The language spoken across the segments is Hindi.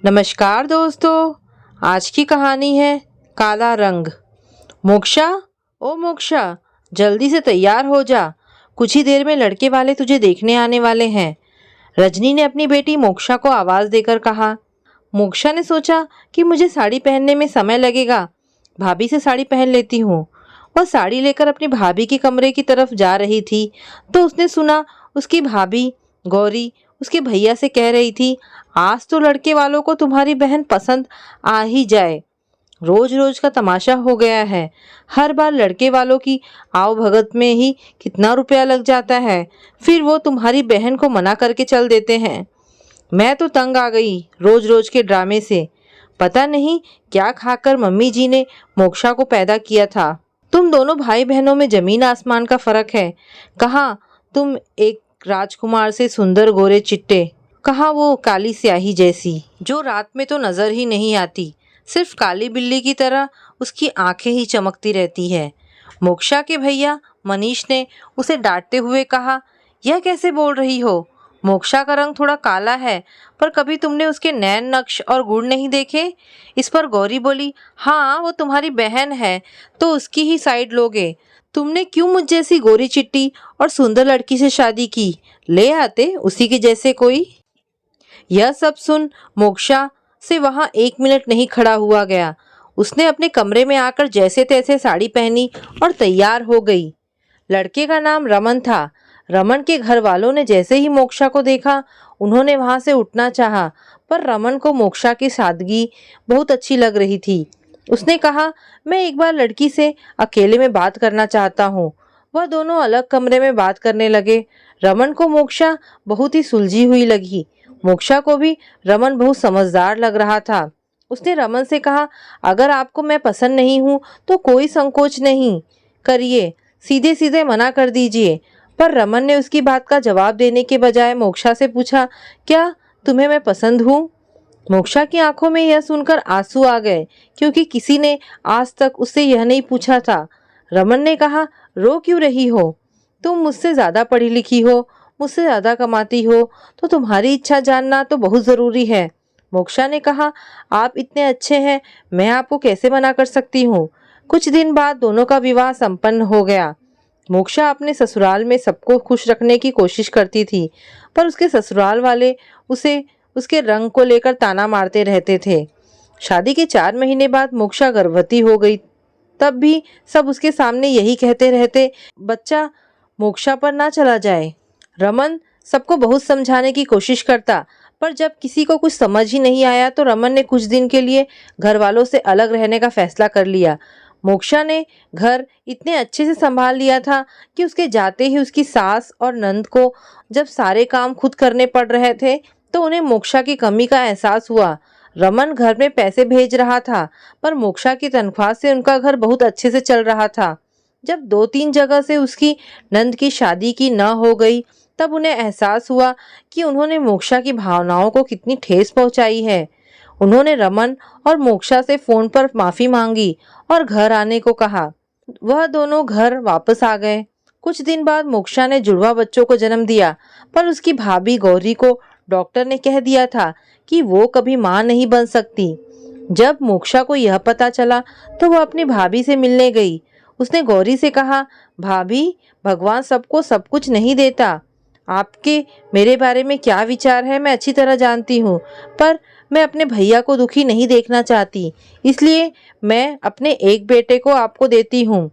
नमस्कार दोस्तों, आज की कहानी है काला रंग। मोक्षा, ओ मोक्षा, जल्दी से तैयार हो जा, कुछ ही देर में लड़के वाले तुझे देखने आने वाले हैं। रजनी ने अपनी बेटी मोक्षा को आवाज़ देकर कहा। मोक्षा ने सोचा कि मुझे साड़ी पहनने में समय लगेगा, भाभी से साड़ी पहन लेती हूँ। वह साड़ी लेकर अपनी भाभी के कमरे की तरफ जा रही थी तो उसने सुना उसकी भाभी गौरी उसके भैया से कह रही थी, आज तो लड़के वालों को तुम्हारी बहन पसंद आ ही जाए। रोज रोज का तमाशा हो गया है, हर बार लड़के वालों की आओ भगत में ही कितना रुपया लग जाता है, फिर वो तुम्हारी बहन को मना करके चल देते हैं। मैं तो तंग आ गई रोज रोज के ड्रामे से। पता नहीं क्या खाकर मम्मी जी ने मोक्षा को पैदा किया था। तुम दोनों भाई बहनों में जमीन आसमान का फर्क है। कहाँ तुम एक राजकुमार से सुंदर गोरे चिट्टे, कहाँ वो काली स्याही जैसी जो रात में तो नजर ही नहीं आती, सिर्फ काली बिल्ली की तरह उसकी आंखें ही चमकती रहती है। मोक्षा के भैया मनीष ने उसे डांटते हुए कहा, यह कैसे बोल रही हो? मोक्षा का रंग थोड़ा काला है, पर कभी तुमने उसके नैन नक्श और गुण नहीं देखे? इस पर गौरी बोली, हाँ वो तुम्हारी बहन है तो उसकी ही साइड लोगे। तुमने क्यों मुझ जैसी गोरी चिट्टी और सुंदर लड़की से शादी की? ले आते उसी के जैसे कोई। यह सब सुन मोक्षा से वहां 1 मिनट नहीं खड़ा हुआ गया। उसने अपने कमरे में आकर जैसे तैसे साड़ी पहनी और तैयार हो गई। लड़के का नाम रमन था। रमन के घर वालों ने जैसे ही मोक्षा को देखा, उन्होंने वहां से उठना चाहा, पर रमन को मोक्षा की सादगी बहुत अच्छी लग रही थी। उसने कहा, मैं एक बार लड़की से अकेले में बात करना चाहता हूँ। वह दोनों अलग कमरे में बात करने लगे। रमन को मोक्षा बहुत ही सुलझी हुई लगी। मोक्षा को भी रमन बहुत समझदार लग रहा था। उसने रमन से कहा, अगर आपको मैं पसंद नहीं हूँ तो कोई संकोच नहीं करिए, सीधे सीधे मना कर दीजिए। पर रमन ने उसकी बात का जवाब देने के बजाय मोक्षा से पूछा, क्या तुम्हें मैं पसंद हूँ? मोक्षा की आंखों में यह सुनकर आंसू आ गए, क्योंकि किसी ने आज तक उससे यह नहीं पूछा था। रमन ने कहा, रो क्यों रही हो? तुम मुझसे ज्यादा पढ़ी लिखी हो, मुझसे ज्यादा कमाती हो, तो तुम्हारी इच्छा जानना तो बहुत जरूरी है। मोक्षा ने कहा, आप इतने अच्छे हैं, मैं आपको कैसे मना कर सकती हूँ। कुछ दिन बाद दोनों का विवाह संपन्न हो गया। मोक्षा अपने ससुराल में सबको खुश रखने की कोशिश करती थी, पर उसके ससुराल वाले उसे उसके रंग को लेकर ताना मारते रहते थे। शादी के 4 महीने बाद मोक्षा गर्भवती हो गई। तब भी सब उसके सामने यही कहते रहते, बच्चा मोक्षा पर ना चला जाए। रमन सबको बहुत समझाने की कोशिश करता, पर जब किसी को कुछ समझ ही नहीं आया तो रमन ने कुछ दिन के लिए घर वालों से अलग रहने का फैसला कर लिया। मोक्षा ने घर इतने अच्छे से संभाल लिया था कि उसके जाते ही उसकी सास और नंद को जब सारे काम खुद करने पड़ रहे थे तो उन्हें मोक्षा की कमी का एहसास हुआ। रमन घर में पैसे भेज रहा था, पर मोक्षा की तनख्वाह से उनका घर बहुत अच्छे से चल रहा था। जब 2-3 जगह से उसकी नंद की शादी की न हो गई, तब उन्हें एहसास हुआ कि उन्होंने मोक्षा की भावनाओं को कितनी ठेस पहुंचाई है। उन्होंने रमन और मोक्षा से फोन पर माफी मांगी और घर आने को कहा। वह दोनों घर वापस आ गए। कुछ दिन बाद मोक्षा ने जुड़वा बच्चों को जन्म दिया, पर उसकी भाभी गौरी को डॉक्टर ने कह दिया था कि वो कभी मां नहीं बन सकती। जब मोक्षा को यह पता चला तो वह अपनी भाभी से मिलने गई। उसने गौरी से कहा, भाभी, भगवान सबको सब कुछ नहीं देता। आपके मेरे बारे में क्या विचार है मैं अच्छी तरह जानती हूँ, पर मैं अपने भैया को दुखी नहीं देखना चाहती, इसलिए मैं अपने एक बेटे को आपको देती हूँ।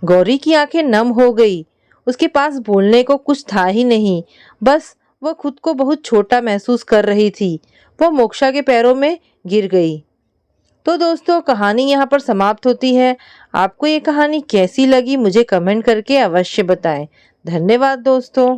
गौरी की आंखें नम हो गई। उसके पास बोलने को कुछ था ही नहीं, बस वह खुद को बहुत छोटा महसूस कर रही थी। वह मोक्षा के पैरों में गिर गई। तो दोस्तों, कहानी यहाँ पर समाप्त होती है। आपको ये कहानी कैसी लगी मुझे कमेंट करके अवश्य बताएं। धन्यवाद दोस्तों।